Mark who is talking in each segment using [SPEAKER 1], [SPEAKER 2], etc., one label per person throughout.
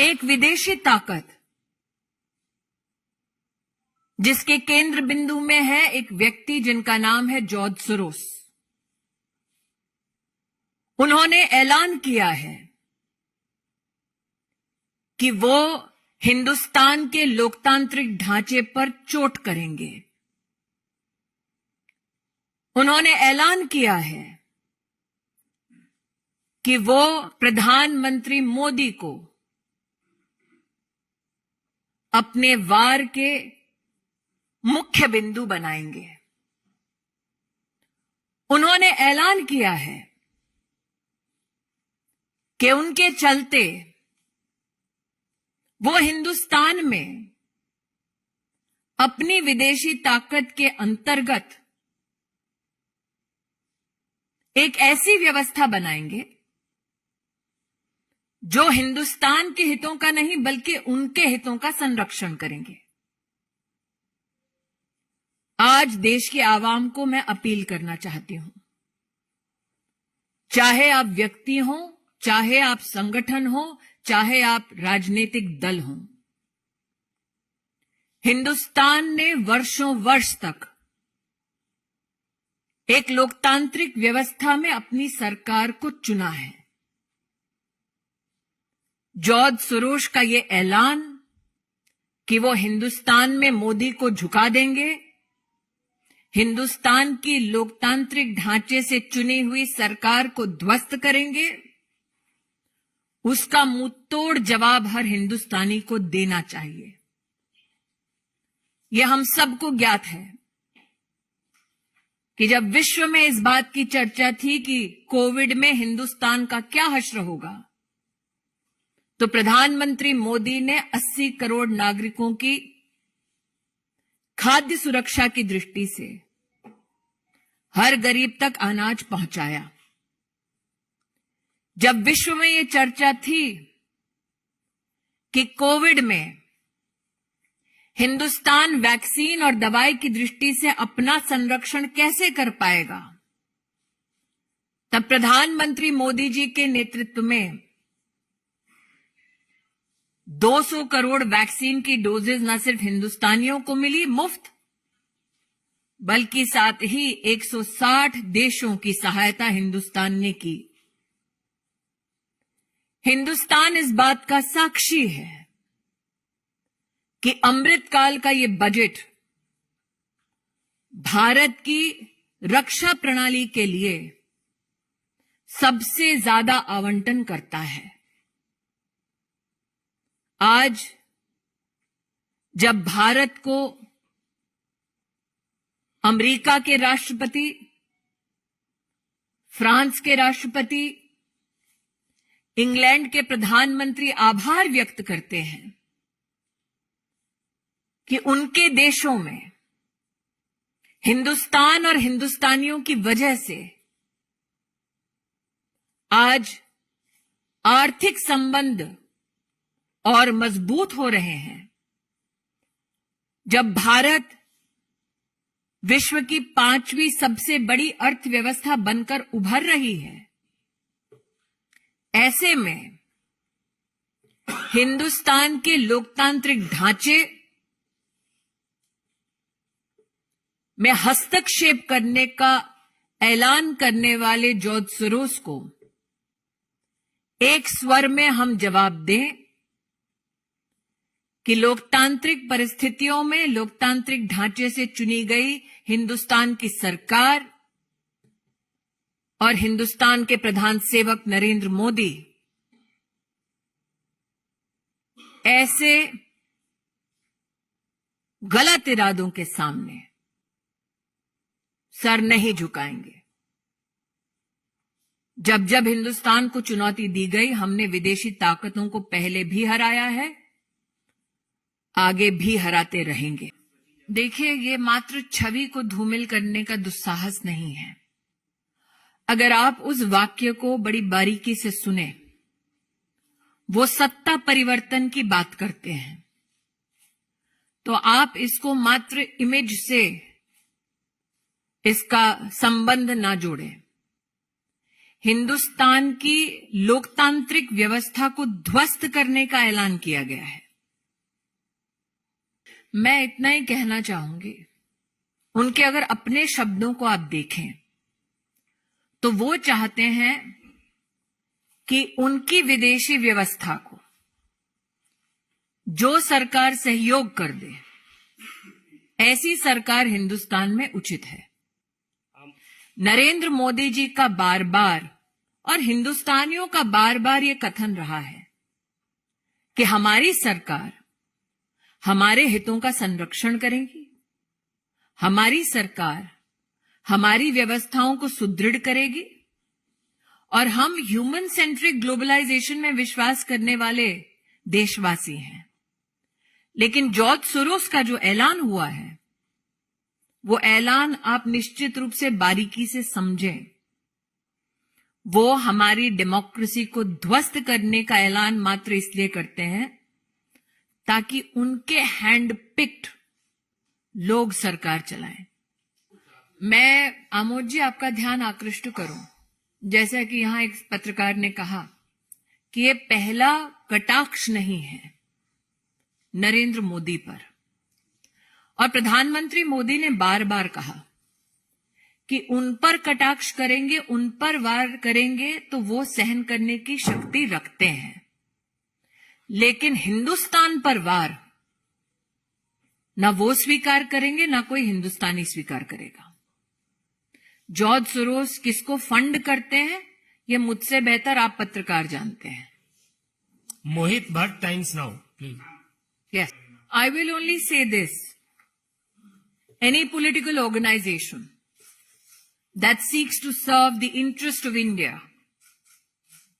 [SPEAKER 1] एक विदेशी ताकत जिसके केंद्र बिंदु में है एक व्यक्ति जिनका नाम है जॉर्ज सोरोस। उन्होंने ऐलान किया है कि वो हिंदुस्तान के लोकतांत्रिक ढांचे पर चोट करेंगे। उन्होंने ऐलान किया है कि वो प्रधानमंत्री मोदी को अपने वार के मुख्य बिंदु बनाएंगे। उन्होंने ऐलान किया है कि उनके चलते वो हिंदुस्तान में अपनी विदेशी ताकत के अंतर्गत एक ऐसी व्यवस्था बनाएंगे जो हिंदुस्तान के हितों का नहीं बल्कि उनके हितों का संरक्षण करेंगे। आज देश के आवाम को मैं अपील करना चाहती हूं, चाहे आप व्यक्ति हो, चाहे आप संगठन हो, चाहे आप राजनीतिक दल हो, हिंदुस्तान ने वर्षों वर्ष तक एक लोकतांत्रिक व्यवस्था में अपनी सरकार को चुना है। जॉर्ज सोरोस का यह ऐलान कि वो हिंदुस्तान में मोदी को झुका देंगे, हिंदुस्तान की लोकतांत्रिक ढांचे से चुनी हुई सरकार को ध्वस्त करेंगे, उसका मुंहतोड़ जवाब हर हिंदुस्तानी को देना चाहिए। यह हम सबको ज्ञात है कि जब विश्व में इस बात की चर्चा थी कि कोविड में हिंदुस्तान का क्या हश्र होगा, तो प्रधानमंत्री मोदी ने 80 करोड़ नागरिकों की खाद्य सुरक्षा की दृष्टि से हर गरीब तक अनाज पहुंचाया। जब विश्व में यह चर्चा थी कि कोविड में हिंदुस्तान वैक्सीन और दवाई की दृष्टि से अपना संरक्षण कैसे कर पाएगा, तब प्रधानमंत्री मोदी जी के नेतृत्व में 200 करोड़ वैक्सीन की डोजेज न सिर्फ हिंदुस्तानियों को मिली मुफ्त, बल्कि साथ ही 160 देशों की सहायता हिंदुस्तान ने की। हिंदुस्तान इस बात का साक्षी है कि अमृतकाल का ये बजट भारत की रक्षा प्रणाली के लिए सबसे ज्यादा आवंटन करता है। आज जब भारत को अमेरिका के राष्ट्रपति, फ्रांस के राष्ट्रपति, इंग्लैंड के प्रधानमंत्री आभार व्यक्त करते हैं कि उनके देशों में हिंदुस्तान और हिंदुस्तानियों की वजह से आज आर्थिक संबंध और मजबूत हो रहे हैं, जब भारत विश्व की 5वीं सबसे बड़ी अर्थव्यवस्था बनकर उभर रही है, ऐसे में हिंदुस्तान के लोकतांत्रिक ढांचे में हस्तक्षेप करने का ऐलान करने वाले जॉर्ज सोरोस को एक स्वर में हम जवाब दें कि लोकतांत्रिक परिस्थितियों में लोकतांत्रिक ढांचे से चुनी गई हिंदुस्तान की सरकार और हिंदुस्तान के प्रधान सेवक नरेंद्र मोदी ऐसे गलत इरादों के सामने सर नहीं झुकाएंगे। जब जब हिंदुस्तान को चुनौती दी गई, हमने विदेशी ताकतों को पहले भी हराया है, आगे भी हराते रहेंगे। देखिए, ये मात्र छवि को धूमिल करने का दुस्साहस नहीं है। अगर आप उस वाक्य को बड़ी बारीकी से सुने, वो सत्ता परिवर्तन की बात करते हैं, तो आप इसको मात्र इमेज से इसका संबंध ना जोड़ें। हिंदुस्तान की लोकतांत्रिक व्यवस्था को ध्वस्त करने का ऐलान किया गया है। मैं इतना ही कहना चाहूंगी, उनके अगर अपने शब्दों को आप देखें तो वो चाहते हैं कि उनकी विदेशी व्यवस्था को जो सरकार सहयोग कर दे, ऐसी सरकार हिंदुस्तान में उचित है। नरेंद्र मोदी जी का बार बार और हिंदुस्तानियों का बार बार यह कथन रहा है कि हमारी सरकार हमारे हितों का संरक्षण करेगी, हमारी सरकार हमारी व्यवस्थाओं को सुदृढ़ करेगी और हम ह्यूमन सेंट्रिक ग्लोबलाइजेशन में विश्वास करने वाले देशवासी हैं। लेकिन जॉर्ज सोरोस का जो ऐलान हुआ है, वो ऐलान आप निश्चित रूप से बारीकी से समझें। वो हमारी डेमोक्रेसी को ध्वस्त करने का ऐलान मात्र इसलिए करते हैं ताकि उनके हैंड पिक्ड लोग सरकार चलाएं। मैं आमोद जी आपका ध्यान आकृष्ट करूं, जैसा कि यहां एक पत्रकार ने कहा कि ये पहला कटाक्ष नहीं है नरेंद्र मोदी पर, और प्रधानमंत्री मोदी ने बार बार कहा कि उन पर कटाक्ष करेंगे, उन पर वार करेंगे तो वो सहन करने की शक्ति रखते हैं, लेकिन हिंदुस्तान पर वार ना वो स्वीकार करेंगे, ना कोई हिंदुस्तानी स्वीकार करेगा। जॉर्ज सोरोस किसको फंड करते हैं, ये मुझसे बेहतर आप पत्रकार जानते हैं।
[SPEAKER 2] Mohit Bhatt, Times Now, please.
[SPEAKER 1] Yes, I will only say this. Any political organization that seeks to serve the interest of India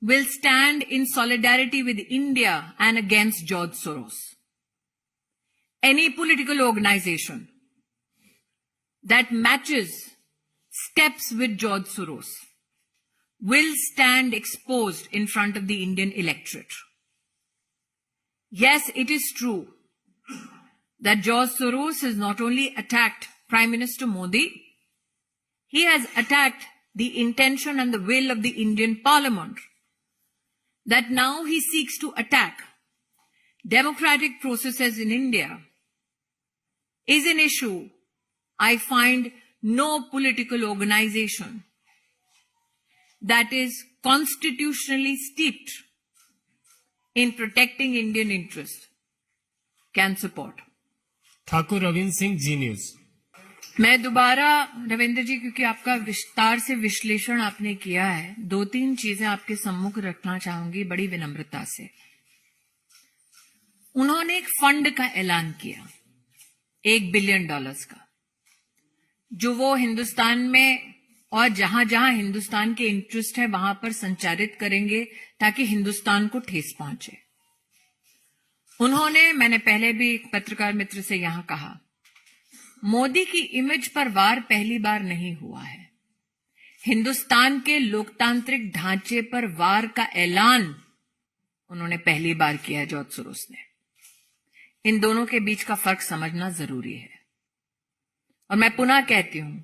[SPEAKER 1] will stand in solidarity with India and against George Soros. Any political organization that matches steps with George Soros will stand exposed in front of the Indian electorate. Yes, it is true that George Soros has not only attacked Prime Minister Modi, he has attacked the intention and the will of the Indian Parliament. That now he seeks to attack democratic processes in India is an issue I find no political organization that is constitutionally steeped in protecting Indian interest can support.
[SPEAKER 2] Thakur Ravindra Singh, Zee News.
[SPEAKER 1] मैं दोबारा रविंद्र जी, क्योंकि आपका विस्तार से विश्लेषण आपने किया है, 2-3 चीजें आपके सम्मुख रखना चाहूंगी बड़ी विनम्रता से। उन्होंने एक फंड का ऐलान किया, $1 बिलियन का, जो वो हिंदुस्तान में और जहां जहां हिंदुस्तान के इंटरेस्ट है वहां पर संचारित करेंगे ताकि हिंदुस्तान को ठेस पहुंचे। उन्होंने, मैंने पहले भी एक पत्रकार मित्र से यहां कहा, मोदी की इमेज पर वार पहली बार नहीं हुआ है। हिंदुस्तान के लोकतांत्रिक ढांचे पर वार का ऐलान उन्होंने पहली बार किया है जॉर्ज सोरोस ने। इन दोनों के बीच का फर्क समझना जरूरी है। और मैं पुनः कहती हूं,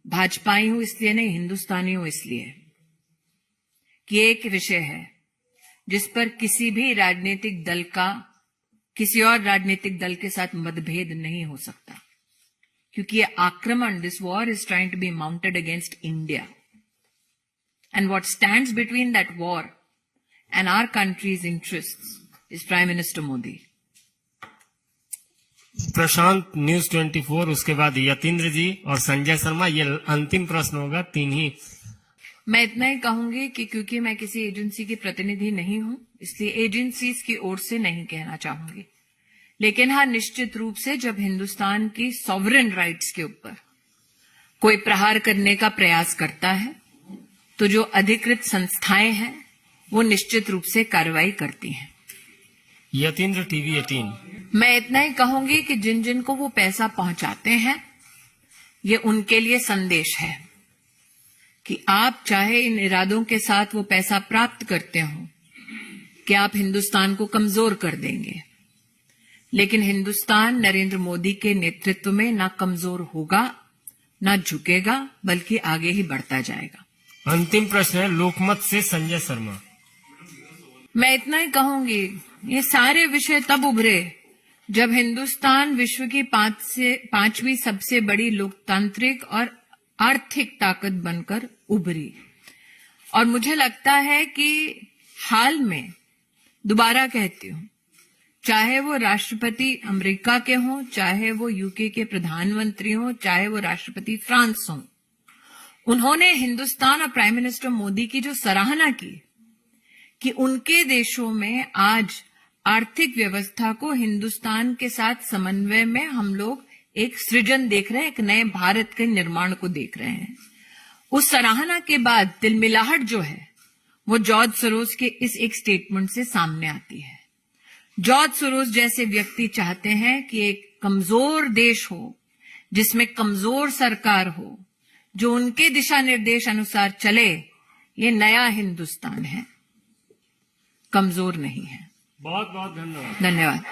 [SPEAKER 1] भाजपाई हूं इसलिए नहीं, हिंदुस्तानी हूं इसलिए कि एक विषय है जिस पर किसी भी राजनीतिक दल का किसी और राजनीतिक दल के साथ मतभेद नहीं हो सकता, क्योंकि ये आक्रमण, this war is trying to be mounted against India, and what stands between that war and our countries interests is prime minister Modi.
[SPEAKER 2] Prashant, News 24, उसके बाद यतीन्द्र जी और संजय शर्मा। ये अंतिम प्रश्न होगा, 3 ही।
[SPEAKER 1] मैं इतना ही कहूंगी कि क्योंकि मैं किसी एजेंसी की प्रतिनिधि नहीं हूं, इसलिए एजेंसीज की ओर से नहीं कहना चाहूंगी, लेकिन हाँ, निश्चित रूप से जब हिंदुस्तान की सॉवरेन राइट्स के ऊपर कोई प्रहार करने का प्रयास करता है तो जो अधिकृत संस्थाएं हैं वो निश्चित रूप से कार्रवाई करती हैं।
[SPEAKER 2] यतीन्द्र, टीवी 18।
[SPEAKER 1] मैं इतना ही कहूंगी कि जिन जिन को वो पैसा पहुंचाते हैं, ये उनके लिए संदेश है कि आप चाहे इन इरादों के साथ वो पैसा प्राप्त करते हो कि आप हिंदुस्तान को कमजोर कर देंगे, लेकिन हिंदुस्तान नरेंद्र मोदी के नेतृत्व में ना कमजोर होगा, ना झुकेगा, बल्कि आगे ही बढ़ता जाएगा।
[SPEAKER 2] अंतिम प्रश्न है लोकमत से संजय शर्मा।
[SPEAKER 1] मैं इतना ही कहूंगी, ये सारे विषय तब उभरे जब हिंदुस्तान विश्व की 5वीं सबसे बड़ी लोकतांत्रिक और आर्थिक ताकत बनकर उभरी। और मुझे लगता है कि हाल में, दोबारा कहती हूं, चाहे वो राष्ट्रपति अमेरिका के हों, चाहे वो यूके के प्रधानमंत्री हों, चाहे वो राष्ट्रपति फ्रांस हों, उन्होंने हिंदुस्तान और प्राइम मिनिस्टर मोदी की जो सराहना की कि उनके देशों में आज आर्थिक व्यवस्था को हिंदुस्तान के साथ समन्वय में हम लोग एक सृजन देख रहे हैं, एक नए भारत के निर्माण को देख रहे हैं। उस सराहना के बाद तिलमिलाहट जो है वो जॉर्ज सोरोस के इस एक स्टेटमेंट से सामने आती है। जॉर्ज सोरोस जैसे व्यक्ति चाहते हैं कि एक कमजोर देश हो, जिसमें कमजोर सरकार हो, जो उनके दिशा निर्देश अनुसार चले। ये नया हिंदुस्तान है, कमजोर नहीं है।
[SPEAKER 2] बहुत बहुत धन्यवाद।
[SPEAKER 1] धन्यवाद।